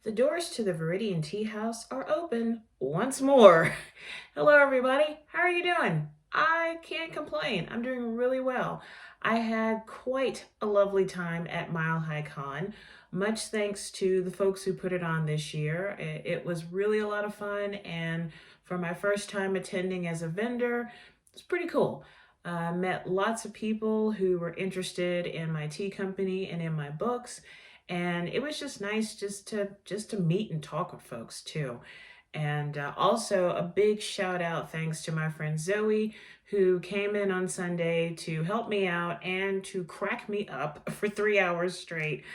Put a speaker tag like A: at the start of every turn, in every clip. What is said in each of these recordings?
A: The doors to the Viridian tea house are open once more. Hello, everybody. How are you doing? I can't complain. I'm doing really well. I had quite a lovely time at Mile High Con. Much thanks to the folks who put it on this year. It was really a lot of fun, and for my first time attending as a vendor, it's pretty cool. I met lots of people who were interested in my tea company and in my books, and it was just nice just to meet and talk with folks too. And also a big shout out thanks to my friend Zoe, who came in on Sunday to help me out and to crack me up for 3 hours straight.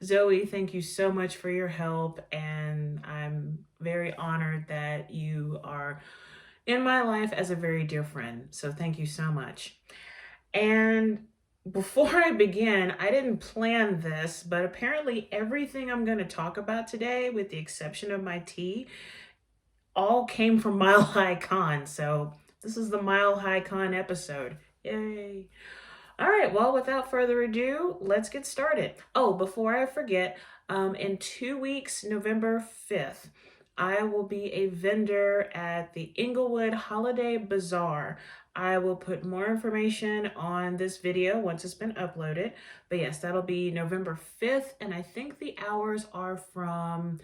A: Zoe, thank you so much for your help, and I'm very honored that you are in my life as a very dear friend. So thank you so much. And before I begin, I didn't plan this, but apparently everything I'm going to talk about today, with the exception of my tea, all came from Mile High Con. So this is the Mile High Con episode. Yay. All right, well, without further ado, let's get started. Oh, before I forget, in 2 weeks, November 5th, I will be a vendor at the Inglewood Holiday Bazaar. I will put more information on this video once it's been uploaded. But yes, that'll be November 5th, and I think the hours are from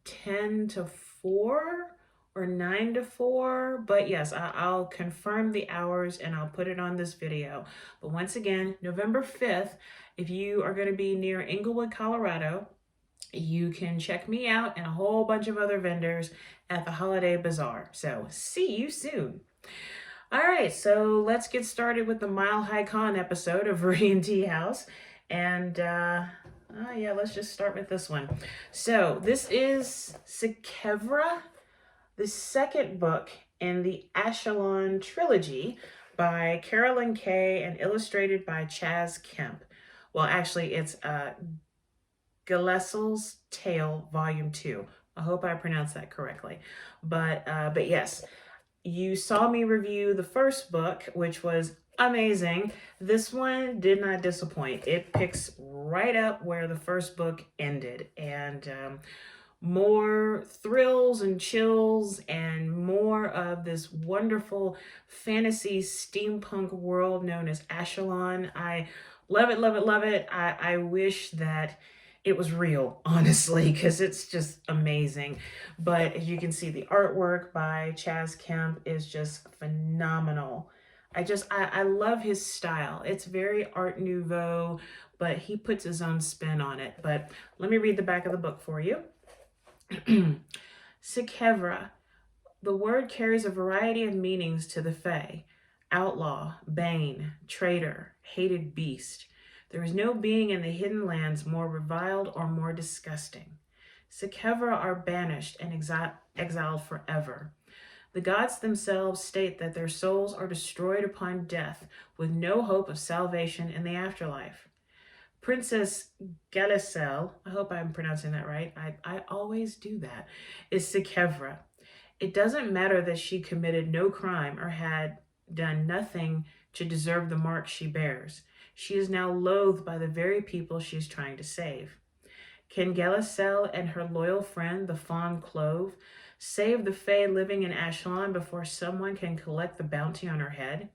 A: 10 to 4 or 9 to 4. But yes, I'll confirm the hours and I'll put it on this video. But once again, November 5th, if you are going to be near Inglewood, Colorado, you can check me out and a whole bunch of other vendors at the Holiday Bazaar. So see you soon. All right, so let's get started with the Mile High Con episode of Viridian Tea House. And yeah, let's just start with this one. So this is Sekevra, the second book in the Ashelon trilogy by Carolyn Kay and illustrated by Chaz Kemp. Well, actually, it's Galesel's Tale, Volume 2. I hope I pronounced that correctly. But yes, you saw me review the first book, which was amazing. This one did not disappoint. It picks right up where the first book ended, and more thrills and chills and more of this wonderful fantasy steampunk world known as Ashelon. I love it, love it, love it. I wish that it was real, honestly, because it's just amazing. But as you can see, the artwork by Chaz Kemp is just phenomenal. I love his style. It's very Art Nouveau, but he puts his own spin on it. But let me read the back of the book for you. Sekevra. The word carries a variety of meanings to the Fae. Outlaw, bane, traitor, hated beast. There is no being in the hidden lands more reviled or more disgusting. Sekevra are banished and exiled forever. The gods themselves state that their souls are destroyed upon death, with no hope of salvation in the afterlife. Princess Galesel, I hope I'm pronouncing that right, I always do that, is Sekevra. It doesn't matter that she committed no crime or had done nothing to deserve the mark she bears. She is now loathed by the very people she is trying to save. Can Galesel and her loyal friend, the Fawn Clove, save the Fae living in Ashelon before someone can collect the bounty on her head?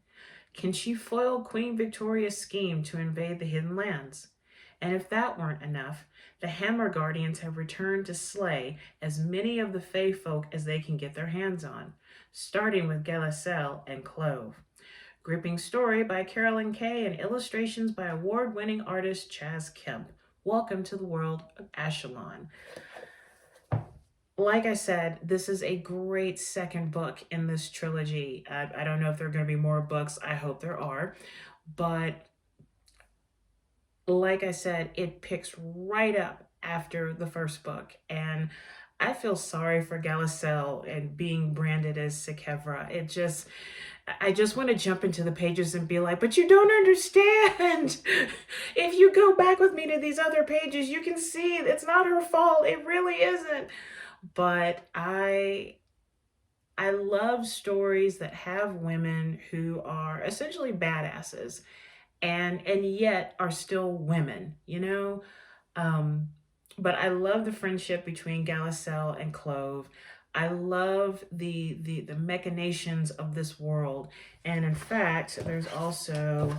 A: Can she foil Queen Victoria's scheme to invade the Hidden Lands? And if that weren't enough, the Hammer Guardians have returned to slay as many of the Fae folk as they can get their hands on, starting with Galesel and Clove. Gripping story by Carolyn Kay and illustrations by award-winning artist Chaz Kemp. Welcome to the world of Ashelon. Like I said, this is a great second book in this trilogy. I don't know if there are going to be more books. I hope there are. But like I said, it picks right up after the first book. And I feel sorry for Galesel and being branded as Sekevra. I just want to jump into the pages and be like, but you don't understand. If you go back with me to these other pages, you can see it's not her fault. It really isn't. But I love stories that have women who are essentially badasses and yet are still women, you know? But I love the friendship between Galacel and Clove. I love the machinations of this world. And in fact, a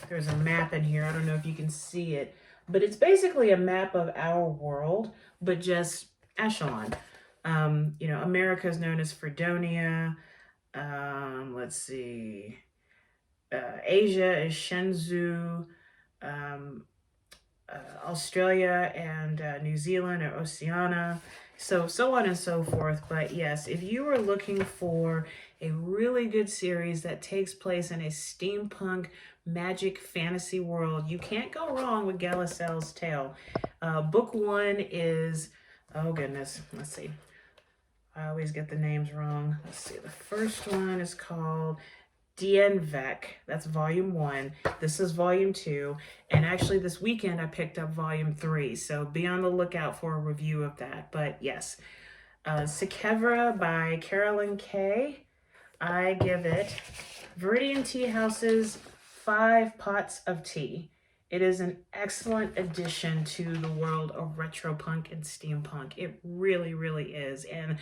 A: there's a map in here. I don't know if you can see it, but it's basically a map of our world, but just echelon. America is known as Fredonia. Let's see. Asia is Shenzhou. Um, Australia and New Zealand or Oceania, so on and so forth. But yes, if you are looking for a really good series that takes place in a steampunk magic fantasy world, you can't go wrong with Galacel's Tale. Book one is, oh goodness, let's see. I always get the names wrong. Let's see. The first one is called Dienvek. That's volume one. This is volume two. And actually this weekend I picked up volume three. So be on the lookout for a review of that. But yes, Sikevra by Carolyn Kay. I give it Viridian Tea House's 5 Pots of Tea. It is an excellent addition to the world of retro punk and steampunk. It really, really is. And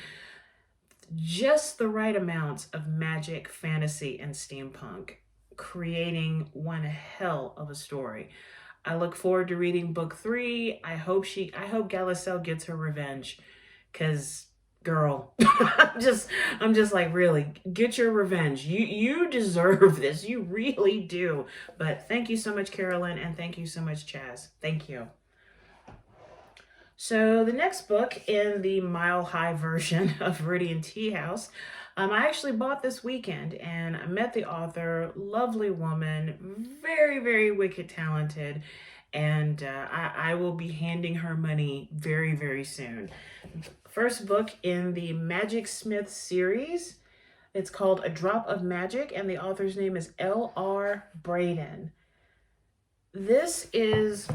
A: just the right amounts of magic, fantasy, and steampunk, creating one hell of a story. I look forward to reading book 3. I hope Galacel gets her revenge, cause girl, I'm just like, really, get your revenge. You deserve this. You really do. But thank you so much, Carolyn, and thank you so much, Chaz. Thank you. So the next book in the Mile High version of Viridian Tea House, I actually bought this weekend, and I met the author, lovely woman, very, very wicked talented, and I will be handing her money very, very soon. First book in the Magic Smith series. It's called A Drop of Magic, and the author's name is L.R. Braden. This is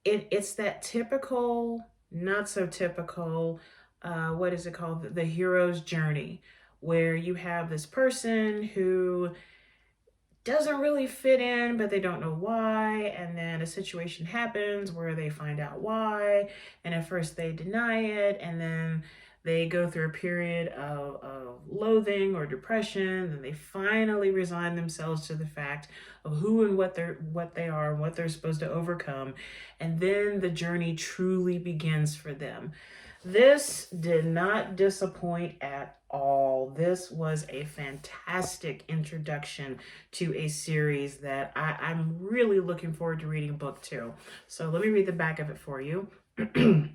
A: it's that typical, not so typical, what is it called? The hero's journey, where you have this person who doesn't really fit in, but they don't know why. And then a situation happens where they find out why. And at first they deny it. And then they go through a period of loathing or depression. And they finally resign themselves to the fact of who and what they are and what they're supposed to overcome. And then the journey truly begins for them. This did not disappoint at all. This was a fantastic introduction to a series that I'm really looking forward to reading book 2. So let me read the back of it for you. The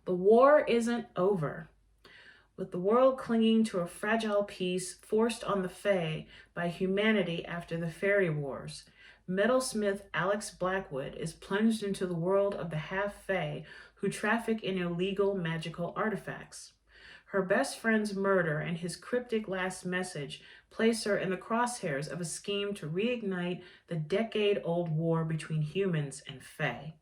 A: war isn't over. With the world clinging to a fragile peace forced on the Fae by humanity after the Fairy Wars, metalsmith Alex Blackwood is plunged into the world of the half-Fae who traffic in illegal magical artifacts. Her best friend's murder and his cryptic last message place her in the crosshairs of a scheme to reignite the decade-old war between humans and Fae.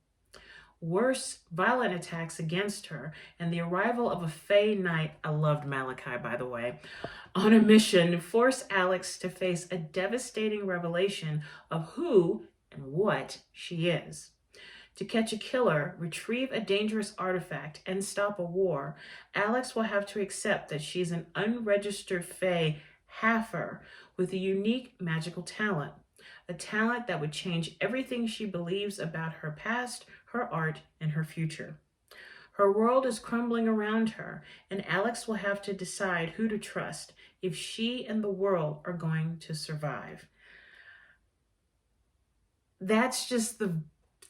A: Worse, violent attacks against her and the arrival of a Fae Knight, I loved Malachi by the way, on a mission force Alex to face a devastating revelation of who and what she is. To catch a killer, retrieve a dangerous artifact, and stop a war, Alex will have to accept that she's an unregistered Fae halfer with a unique magical talent. A talent that would change everything she believes about her past, her art, and her future. Her world is crumbling around her, and Alex will have to decide who to trust if she and the world are going to survive. That's just the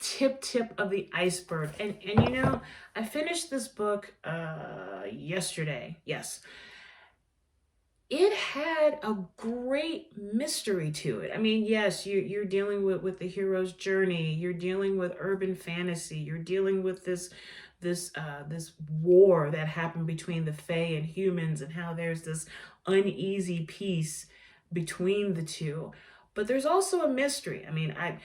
A: tip of the iceberg. And I finished this book yesterday. Yes. It had a great mystery to it. I mean, yes, you're dealing with the hero's journey. You're dealing with urban fantasy. You're dealing with this war that happened between the Fae and humans, and how there's this uneasy peace between the two. But there's also a mystery. I mean, I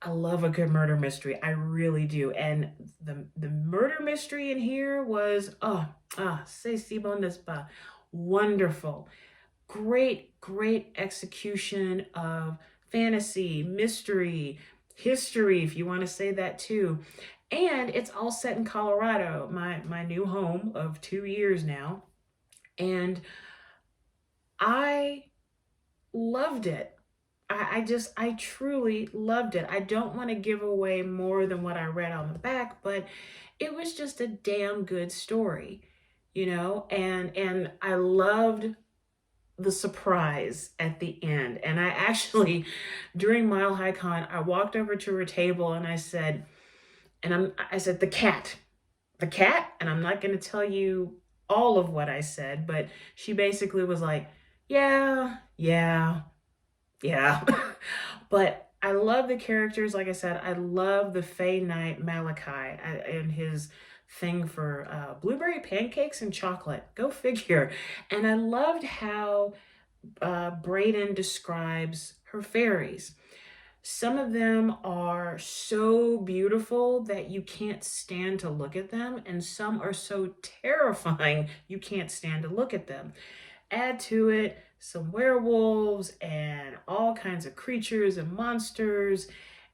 A: love a good murder mystery. I really do. And the murder mystery in here was, c'est si bon, n'est-ce pas? Wonderful. Great execution of fantasy, mystery, history, if you want to say that too. And it's all set in Colorado, my new home of 2 years now. And I loved it. I truly loved it. I don't want to give away more than what I read on the back, but it was just a damn good story, and I loved the surprise at the end. And I actually, during Mile High Con, I walked over to her table and I said, the cat, and I'm not going to tell you all of what I said, but she basically was like, yeah, yeah, yeah. But I love the characters. Like I said, I love the Fey Knight Malachi and his thing for blueberry pancakes and chocolate. Go figure. And I loved how Braden describes her fairies. Some of them are so beautiful that you can't stand to look at them, and some are so terrifying you can't stand to look at them. Add to it some werewolves and all kinds of creatures and monsters,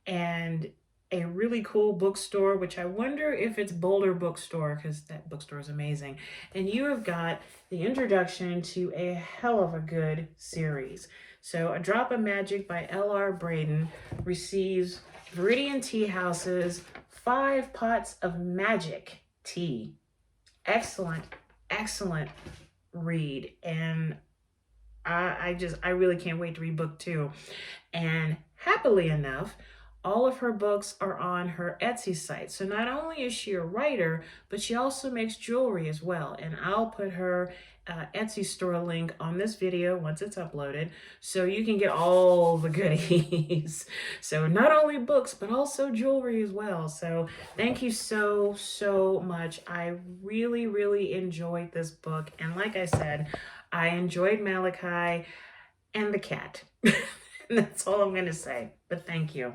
A: and a really cool bookstore, which I wonder if it's Boulder Bookstore, because that bookstore is amazing. And you have got the introduction to a hell of a good series. So A Drop of Magic by L.R. Braden receives Viridian Tea House's 5 Pots of Magic tea. Excellent, excellent read. And I really can't wait to read book 2. And happily enough, all of her books are on her Etsy site. So not only is she a writer, but she also makes jewelry as well. And I'll put her Etsy store link on this video once it's uploaded, so you can get all the goodies. So not only books, but also jewelry as well. So thank you so, so much. I really, really enjoyed this book. And like I said, I enjoyed Malachi and the cat. That's all I'm going to say. But thank you.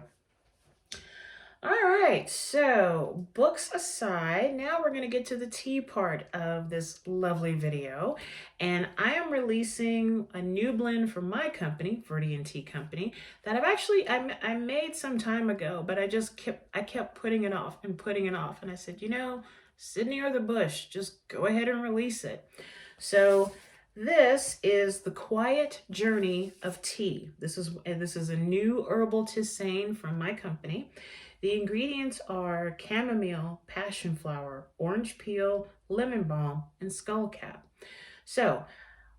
A: All right, so books aside, now we're going to get to the tea part of this lovely video. And I am releasing a new blend from my company, Viridian Tea Company, that I made some time ago, but I kept putting it off and putting it off. And I said, Sydney or the bush, just go ahead and release it. So this is the Quiet Journey of Tea. This is a new herbal tisane from my company. The ingredients are chamomile, passion flower, orange peel, lemon balm, and skullcap. So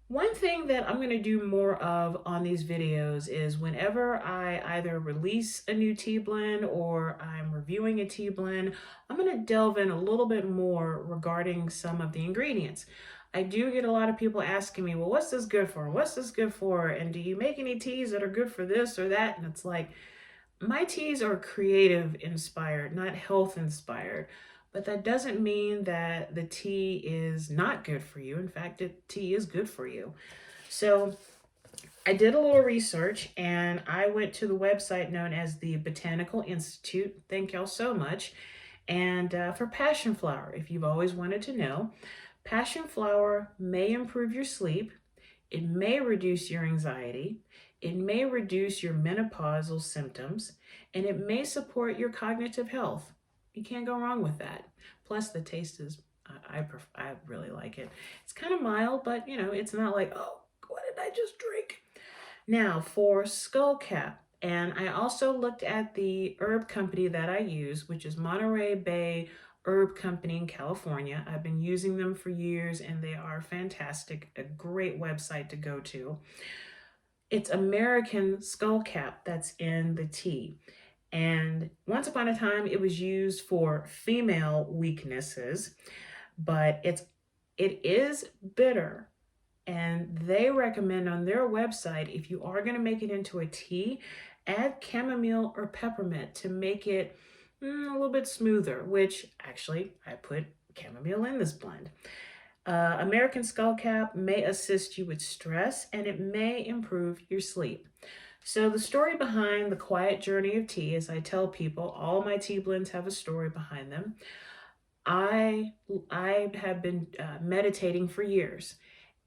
A: one thing that I'm going to do more of on these videos is whenever I either release a new tea blend or I'm reviewing a tea blend, I'm going to delve in a little bit more regarding some of the ingredients. I do get a lot of people asking me, well, what's this good for? What's this good for? And do you make any teas that are good for this or that? And it's like, my teas are creative inspired, not health inspired, but that doesn't mean that the tea is not good for you. In fact, tea is good for you. So I did a little research and I went to the website known as the Botanical Institute. Thank y'all so much. And for passion flower, if you've always wanted to know, passion flower may improve your sleep. It may reduce your anxiety. It may reduce your menopausal symptoms, and it may support your cognitive health. You can't go wrong with that. Plus, the taste is, I really like it. It's kind of mild, but it's not like, oh, what did I just drink? Now, for skullcap, and I also looked at the herb company that I use, which is Monterey Bay Herb Company in California. I've been using them for years, and they are fantastic, a great website to go to. It's American skullcap that's in the tea. And once upon a time, it was used for female weaknesses, but it is bitter. And they recommend on their website, if you are going to make it into a tea, add chamomile or peppermint to make it a little bit smoother, which actually I put chamomile in this blend. American skullcap may assist you with stress, and it may improve your sleep. So the story behind the Quiet Journey of Tea, as I tell people, all my tea blends have a story behind them. I have been meditating for years,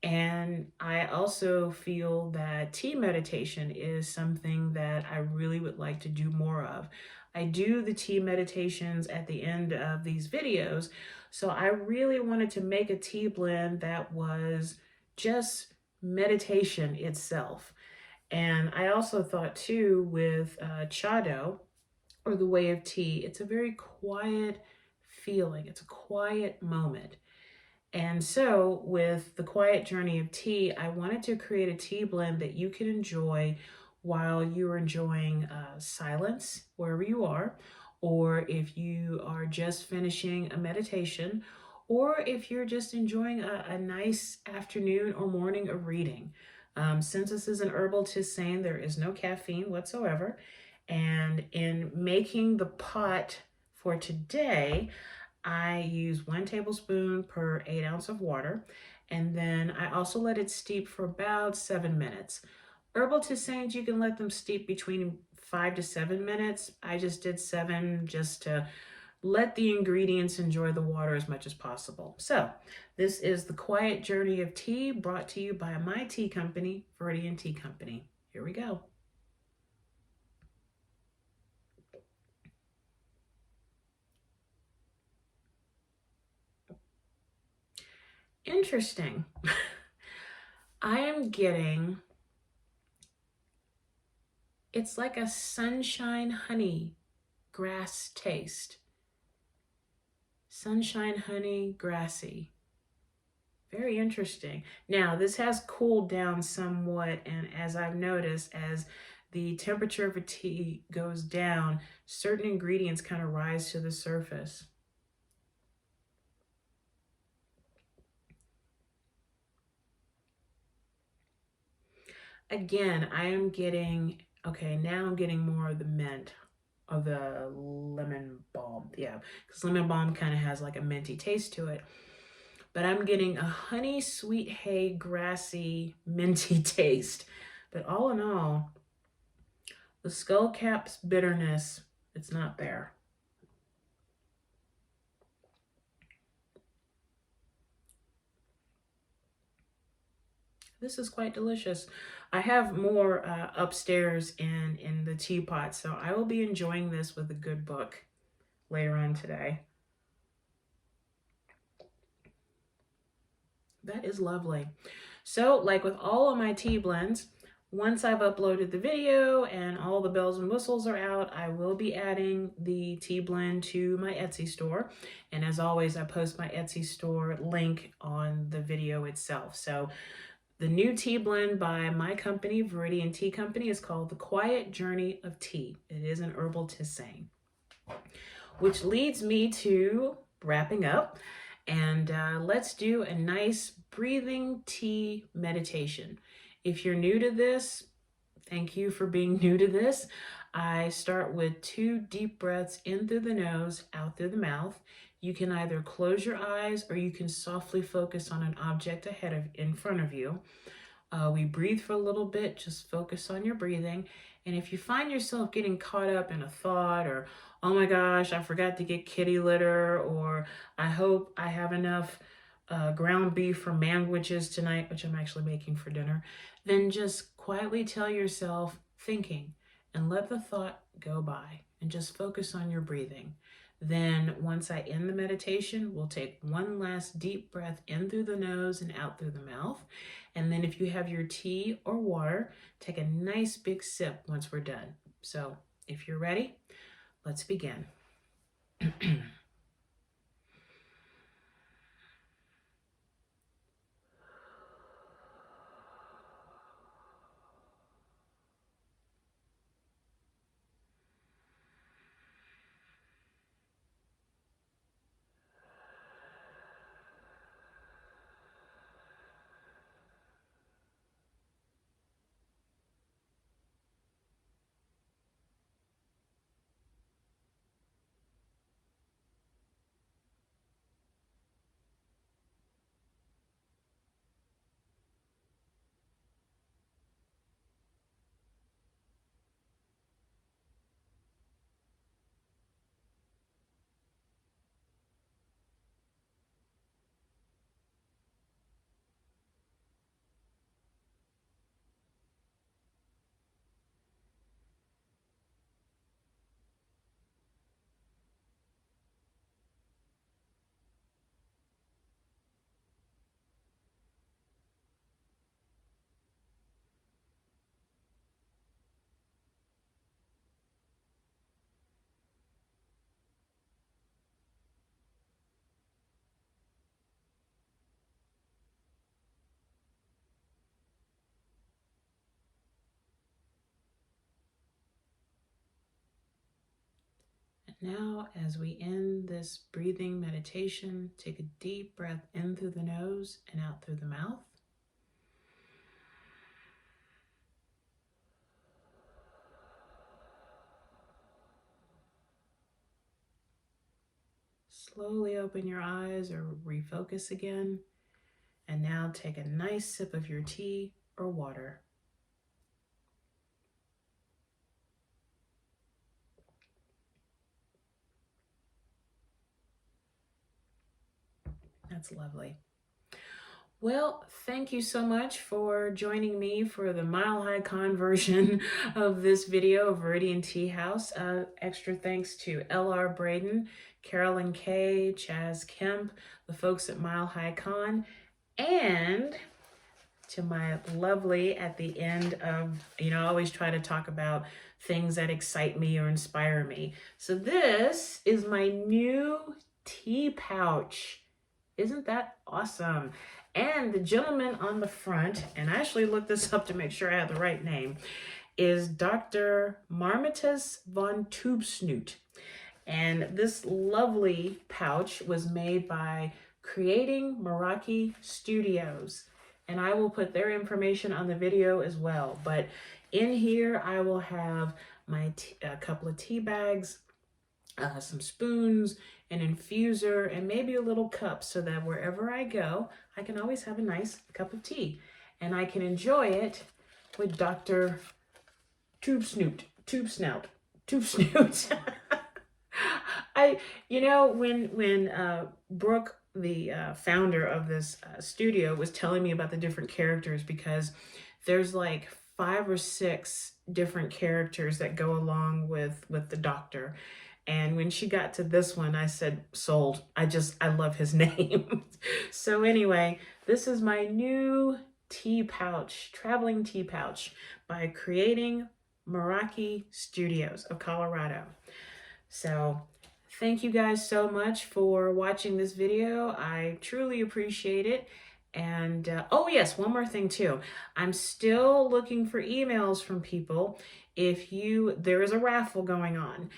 A: And I also feel that tea meditation is something that I really would like to do more of. I do the tea meditations at the end of these videos, so I really wanted to make a tea blend that was just meditation itself. And I also thought too with Chado, or the way of tea, it's a very quiet feeling. It's a quiet moment. And so, with the quiet journey of tea, I wanted to create a tea blend that you can enjoy while you're enjoying silence wherever you are, or if you are just finishing a meditation, or if you're just enjoying a nice afternoon or morning of reading. Since this is an herbal tisane, there is no caffeine whatsoever. And in making the pot for today, I use 1 tablespoon per 8 ounce of water, and then I also let it steep for about 7 minutes. Herbal tisanes, you can let them steep between 5 to 7 minutes. I just did 7 just to let the ingredients enjoy the water as much as possible. So, this is the quiet journey of tea brought to you by my tea company, Viridian Tea Company. Here we go. Interesting. I am getting, it's like a sunshine honey grass taste. Sunshine honey, grassy. Very interesting. Now, this has cooled down somewhat, and as I've noticed, as the temperature of a tea goes down, certain ingredients kind of rise to the surface. Again, I am getting, okay, now I'm getting more of the mint, of the lemon balm. Yeah, because lemon balm kind of has like a minty taste to it. But I'm getting a honey, sweet hay, grassy, minty taste. But all in all, the skullcap's bitterness, it's not there. This is quite delicious. I have more upstairs in the teapot, so I will be enjoying this with a good book later on today. That is lovely. So, like with all of my tea blends, once I've uploaded the video and all the bells and whistles are out, I will be adding the tea blend to my Etsy store. And as always, I post my Etsy store link on the video itself. So the new tea blend by my company, Viridian Tea Company, is called The Quiet Journey of Tea. It is an herbal tisane. Which leads me to wrapping up. And let's do a nice breathing tea meditation. If you're new to this, thank you for being new to this. I start with 2 deep breaths in through the nose, out through the mouth. You can either close your eyes or you can softly focus on an object in front of you. We breathe for a little bit, just focus on your breathing. And if you find yourself getting caught up in a thought or, oh my gosh, I forgot to get kitty litter, or I hope I have enough ground beef for sandwiches tonight, which I'm actually making for dinner, then just quietly tell yourself, thinking, and let the thought go by and just focus on your breathing. Then once I end the meditation, we'll take one last deep breath in through the nose and out through the mouth. And then if you have your tea or water, take a nice big sip once we're done. So if you're ready, let's begin. Now, as we end this breathing meditation, take a deep breath in through the nose and out through the mouth. Slowly open your eyes or refocus again. And now take a nice sip of your tea or water. That's lovely. Well, thank you so much for joining me for the Mile High Con version of this video of Viridian Tea House. Extra thanks to L.R. Braden, Carolyn Kay, Chaz Kemp, the folks at Mile High Con, and to my lovely at the end of, I always try to talk about things that excite me or inspire me. So this is my new tea pouch. Isn't that awesome? And the gentleman on the front, and I actually looked this up to make sure I had the right name, is Dr. Marmitas von Tubesnoot. And this lovely pouch was made by Creating Meraki Studios. And I will put their information on the video as well. But in here, I will have my a couple of tea bags, some spoons, an infuser, and maybe a little cup so that wherever I go, I can always have a nice cup of tea. And I can enjoy it with Dr. Tubesnoot. When Brooke, the founder of this studio, was telling me about the different characters, because there's like 5 or 6 different characters that go along with the doctor. And when she got to this one, I said, sold. I love his name. So anyway, this is my new tea pouch, traveling tea pouch by Creating Meraki Studios of Colorado. So thank you guys so much for watching this video. I truly appreciate it. And oh yes, one more thing too. I'm still looking for emails from people. There is a raffle going on.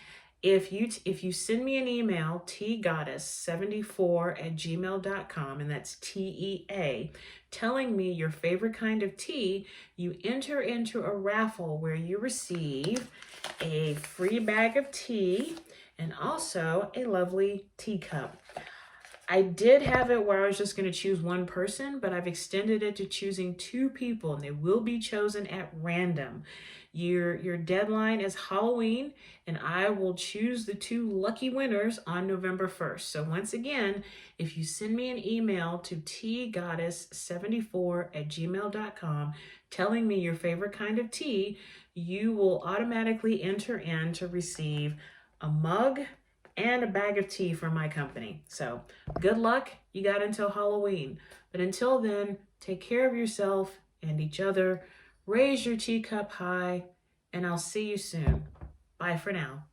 A: If you send me an email, teagoddess74@gmail.com, and that's TEA, telling me your favorite kind of tea, you enter into a raffle where you receive a free bag of tea and also a lovely teacup. I did have it where I was just going to choose one person, but I've extended it to choosing 2 people, and they will be chosen at random. Your deadline is Halloween, and I will choose the 2 lucky winners on November 1st. So once again, if you send me an email to teagoddess74@gmail.com telling me your favorite kind of tea, you will automatically enter in to receive a mug and a bag of tea from my company. So good luck. You got until Halloween. But until then, take care of yourself and each other. Raise your teacup high, and I'll see you soon. Bye for now.